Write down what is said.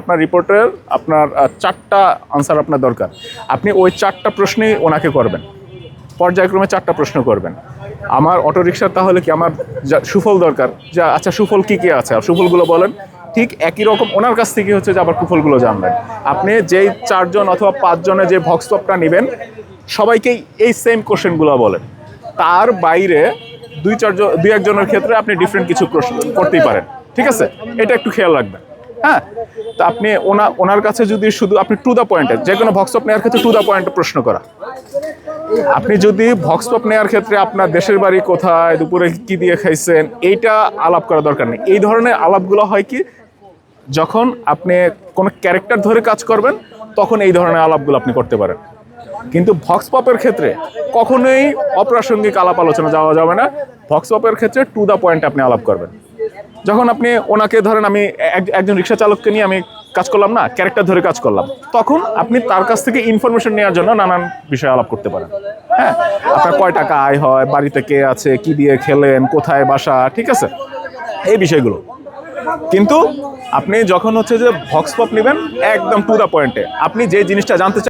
আপনার রিপোর্টের আপনার 4টা আনসার আপনার দরকার। আপনি ওই 4টা প্রশ্নই ওনাকে করবেন, পর্যায়ক্রমে 4টা প্রশ্ন করবেন। আমার অটোরিকশার তাহলে কি আমার সুফল দরকার, যে আচ্ছা সুফল কী কী আছে, সুফলগুলো বলেন। ঠিক একই রকম ওনার কাছ থেকে হচ্ছে যে আবার কুফলগুলো জানবেন। আপনি যেই 4 জন অথবা 5 জনের যে ভক্স পপটা নেবেন সবাইকেই এই সেম কোশ্চেনগুলো বলেন। তার বাইরে 2-1 জনের ক্ষেত্রে আপনি ডিফারেন্ট কিছু প্রশ্ন করতেই পারেন, ঠিক আছে? এটা একটু খেয়াল রাখবেন। হ্যাঁ, তো আপনি ওনার কাছে যদি শুধু আপনি টু দ্য পয়েন্টে, যে কোনো ভক্স পপ নেওয়ার ক্ষেত্রে টু দ্য পয়েন্টে প্রশ্ন করা। আপনি যদি ভক্স পপ নেওয়ার ক্ষেত্রে আপনার দেশের বাড়ি কোথায়, দুপুরে কি দিয়ে খাইছেন, এইটা আলাপ করা দরকার নেই। এই ধরনের আলাপগুলো হয় কি, যখন আপনি কোনো ক্যারেক্টার ধরে কাজ করবেন তখন এই ধরনের আলাপগুলো আপনি করতে পারেন। কিন্তু ভক্স পপের ক্ষেত্রে কখনোই অপ্রাসঙ্গিক আলাপ আলোচনা যাওয়া যাবে না। ভক্স পপের ক্ষেত্রে টু দ্য পয়েন্ট আপনি আলাপ করবেন। যখন আপনি ওনাকে ধরেন, আমি একজন রিক্সা চালককে নিয়ে আমি কাজ করলাম না, ক্যারেক্টার ধরে কাজ করলাম, তখন আপনি তার কাছ থেকে ইনফরমেশন নেওয়ার জন্য নানান বিষয়ে আলাপ করতে পারেন। হ্যাঁ, আপনার কয় টাকা আয় হয়, বাড়িতে কে আছে, কি দিয়ে খেলেন, কোথায় বাসা, ঠিক আছে, এই বিষয়গুলো। কিন্তু আপনি যখন হচ্ছে যে ভক্স পপ নেবেন একদম টু দ্য পয়েন্টে, আপনি যে জিনিসটা জানতে চান